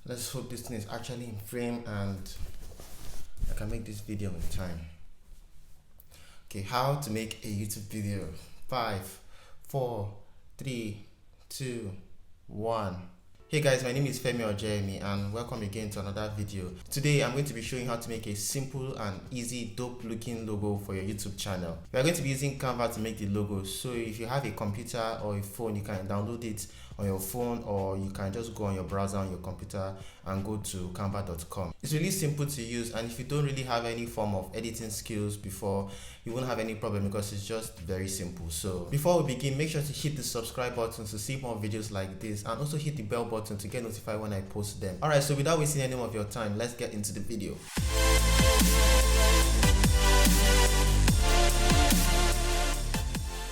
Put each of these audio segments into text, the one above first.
Let's hope this thing is actually in frame and I can make this video in time. Okay, how to make a YouTube video. 5, 4, 3, 2, 1. Hey guys, my name is Femi or Jeremy and welcome again to another video. Today I'm going to be showing how to make a simple and easy dope looking logo for your YouTube channel. We are going to be using Canva to make the logo. So if you have a computer or a phone, you can download it on your phone, or you can just go on your browser on your computer and go to canva.com. It's really simple to use, and if you don't really have any form of editing skills before, you won't have any problem because it's just very simple. So before we begin, make sure to hit the subscribe button to see more videos like this, and also hit the bell button to get notified when I post them. Alright, so without wasting any more of your time, let's get into the video.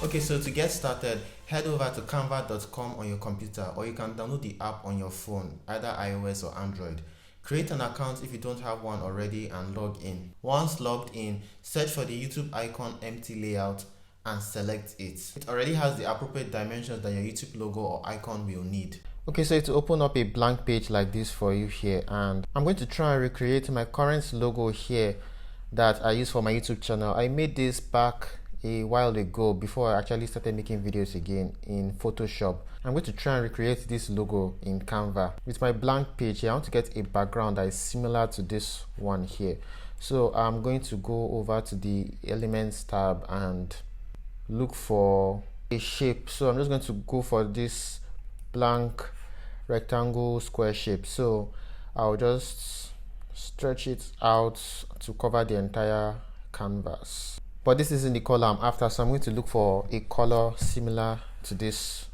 Okay, so to get started, head over to canva.com on your computer, or you can download the app on your phone, either iOS or Android. Create an account if you don't have one already and log in. Once logged in, search for the YouTube icon empty layout and select it. It already has the appropriate dimensions that your YouTube logo or icon will need. Okay, so to open up a blank page like this for you here, and I'm going to try and recreate my current logo here that I use for my YouTube channel. I made this back a while ago before I actually started making videos again in Photoshop. I'm going to try and recreate this logo in Canva. With my blank page here, I want to get a background that is similar to this one here. So I'm going to go over to the Elements tab and look for a shape. So I'm just going to go for this blank rectangle square shape. So I'll just stretch it out to cover the entire canvas. But this isn't the color I'm after, so I'm going to look for a color similar to this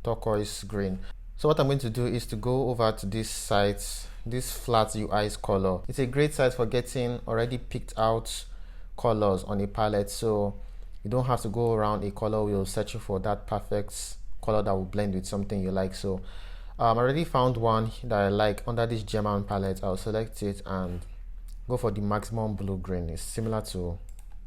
turquoise green. So what I'm going to do is to go over to this site, this flat UI's color. It's a great site for getting already picked out colors on a palette, so you don't have to go around a color wheel searching for that perfect color that will blend with something you like. So I already found one that I like under this German palette. I'll select it and go for the maximum blue green. It's similar to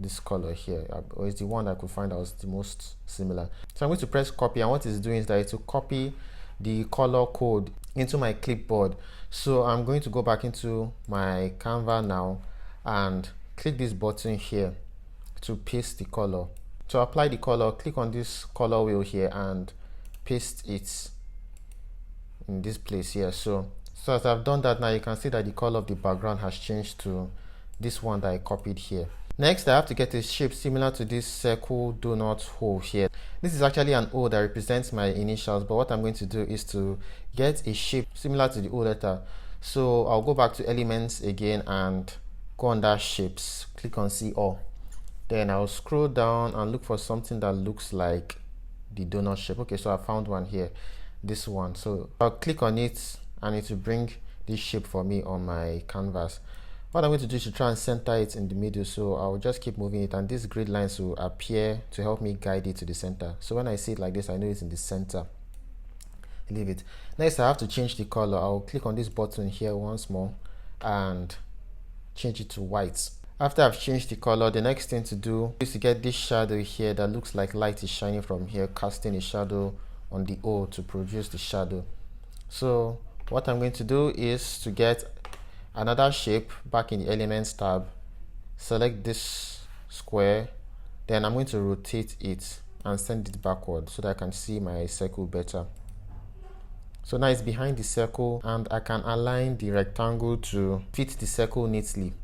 this color here, or it's the one I could find that was the most similar. So I'm going to press copy, and what it's doing is that it's to copy the color code into my clipboard. So I'm going to go back into my Canva now and click this button here to paste the color. To apply the color, click on this color wheel here and paste it in this place here. So as I've done that, now you can see that the color of the background has changed to this one that I copied here. Next, I have to get a shape similar to this circle donut hole here. This is actually an O that represents my initials, but what I'm going to do is to get a shape similar to the O letter. So I'll go back to Elements again and go under Shapes, click on See All. Then I'll scroll down and look for something that looks like the donut shape. Okay, so I found one here, this one. So I'll click on it and it will bring this shape for me on my canvas. What I'm going to do is to try and center it in the middle, so I'll just keep moving it, and these grid lines will appear to help me guide it to the center. So when I see it like this, I know it's in the center. Leave it. Next, I have to change the color. I'll click on this button here once more and change it to white. After I've changed the color, the next thing to do is to get this shadow here that looks like light is shining from here, casting a shadow on the O to produce the shadow. So what I'm going to do is to get another shape back in the Elements tab, select this square, then I'm going to rotate it and send it backward so that I can see my circle better. So now it's behind the circle, and I can align the rectangle to fit the circle neatly.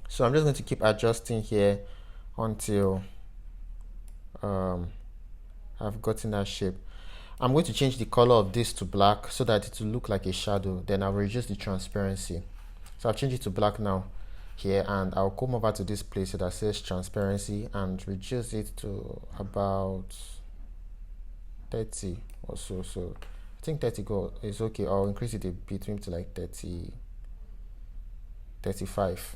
So I'm just going to keep adjusting here until I've gotten that shape. I'm going to change the color of this to black so that it will look like a shadow. Then I'll reduce the transparency. So I've changed it to black now here, and I'll come over to this place that says transparency and reduce it to about 30 or so. So I think 30 is okay. I'll increase it a bit, maybe to like 30, 35.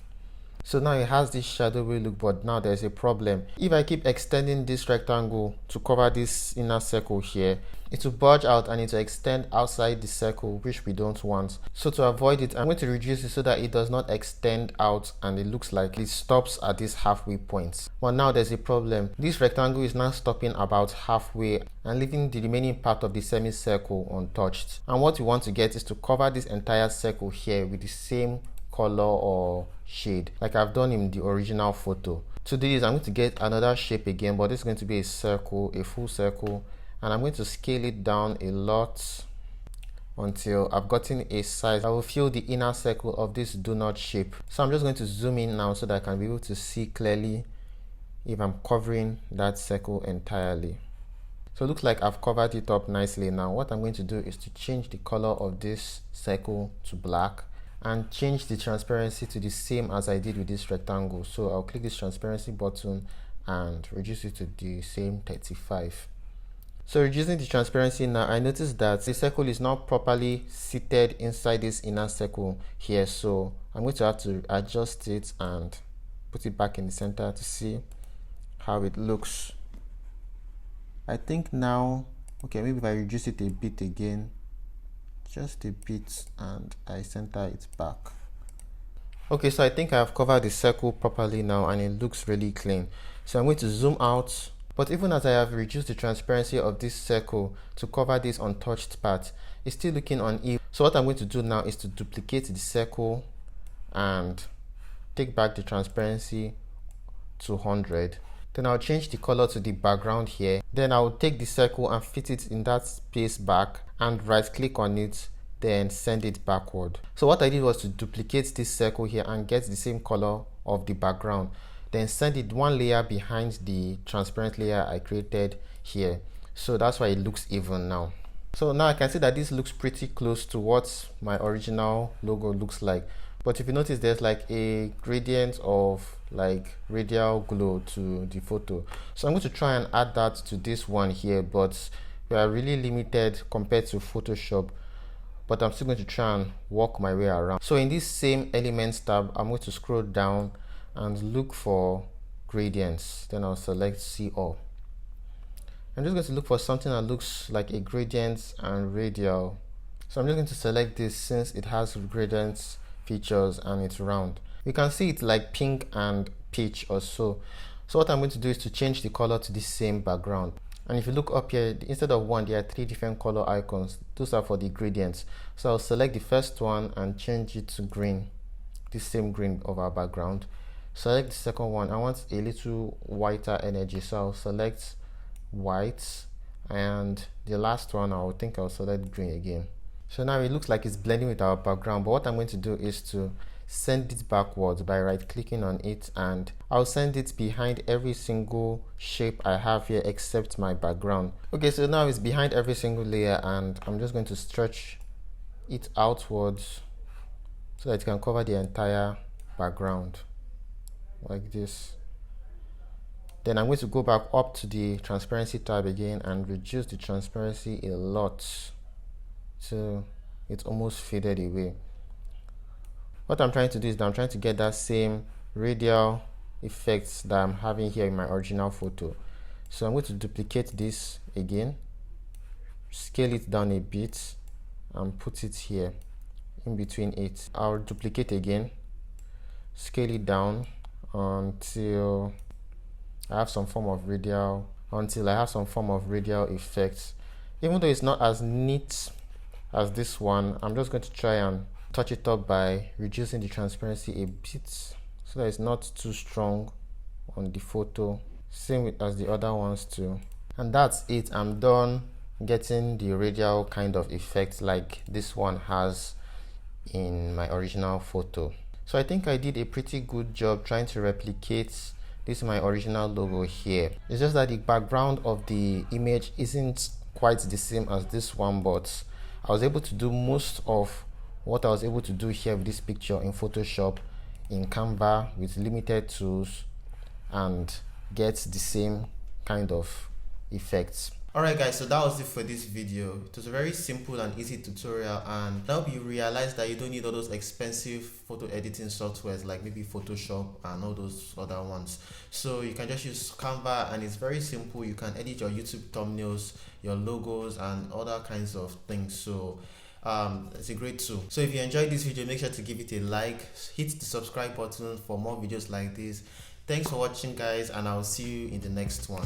So now it has this shadowy look, but now there's a problem. If I keep extending this rectangle to cover this inner circle here, it will bulge out and it will extend outside the circle, which we don't want. So to avoid it, I'm going to reduce it so that it does not extend out and it looks like it stops at this halfway point. But now there's a problem. This rectangle is now stopping about halfway and leaving the remaining part of the semicircle untouched. And what we want to get is to cover this entire circle here with the same color or shade like I've done in the original photo. To do this, I'm going to get another shape again, but this is going to be a circle, a full circle, and I'm going to scale it down a lot until I've gotten a size that will fill the inner circle of this donut shape. So I'm just going to zoom in now so that I can be able to see clearly if I'm covering that circle entirely. So it looks like I've covered it up nicely. Now what I'm going to do is to change the color of this circle to black and change the transparency to the same as I did with this rectangle. So I'll click this transparency button and reduce it to the same 35. So reducing the transparency now, I noticed that the circle is not properly seated inside this inner circle here. So I'm going to have to adjust it and put it back in the center to see how it looks. I think now, okay, maybe if I reduce it a bit again, just a bit, and I center it back. Okay, so I think I have covered the circle properly now and it looks really clean. So I'm going to zoom out, but even as I have reduced the transparency of this circle to cover this untouched part, it's still looking uneven. So what I'm going to do now is to duplicate the circle and take back the transparency to 100. Then I'll change the color to the background here. Then I'll take the circle and fit it in that space back and right click on it, then send it backward. So what I did was to duplicate this circle here and get the same color of the background, then send it one layer behind the transparent layer I created here. So that's why it looks even now. So now I can see that this looks pretty close to what my original logo looks like. But if you notice, there's like a gradient of like radial glow to the photo. So I'm going to try and add that to this one here, but we are really limited compared to Photoshop. But I'm still going to try and work my way around. So in this same elements tab, I'm going to scroll down and look for gradients. Then I'll select see all. I'm just going to look for something that looks like a gradient and radial. So I'm just going to select this since it has gradients features and it's round. You can see it's like pink and peach or so. So what I'm going to do is to change the color to the same background. And if you look up here, instead of one, there are 3 different color icons. Those are for the gradients. So I'll select the first one and change it to green, the same green of our background. Select the second one. I want a little whiter energy, so I'll select white, and the last one I think I'll select green again. So now it looks like it's blending with our background, but what I'm going to do is to send it backwards by right clicking on it, and I'll send it behind every single shape I have here except my background. Okay, so now it's behind every single layer, and I'm just going to stretch it outwards so that it can cover the entire background like this. Then I'm going to go back up to the transparency tab again and reduce the transparency a lot so it's almost faded away. What I'm trying to do is that I'm trying to get that same radial effects that I'm having here in my original photo. So I'm going to duplicate this again, scale it down a bit and put it here in between it. I'll duplicate again, scale it down until I have some form of radial, effects. Even though it's not as neat as this one, I'm just going to try and touch it up by reducing the transparency a bit so that it's not too strong on the photo, same as the other ones too. And that's it. I'm done getting the radial kind of effect like this one has in my original photo. So I think I did a pretty good job trying to replicate this is my original logo here. It's just that the background of the image isn't quite the same as this one, but I was able to do most of what I was able to do here with this picture in Photoshop, in Canva with limited tools, and get the same kind of effects. Alright guys, so that was it for this video. It was a very simple and easy tutorial, and I hope you realize that you don't need all those expensive photo editing softwares like maybe Photoshop and all those other ones. So you can just use Canva, and it's very simple. You can edit your YouTube thumbnails, your logos, and other kinds of things. So it's a great tool. So if you enjoyed this video, make sure to give it a like, hit the subscribe button for more videos like this. Thanks for watching guys, and I'll see you in the next one.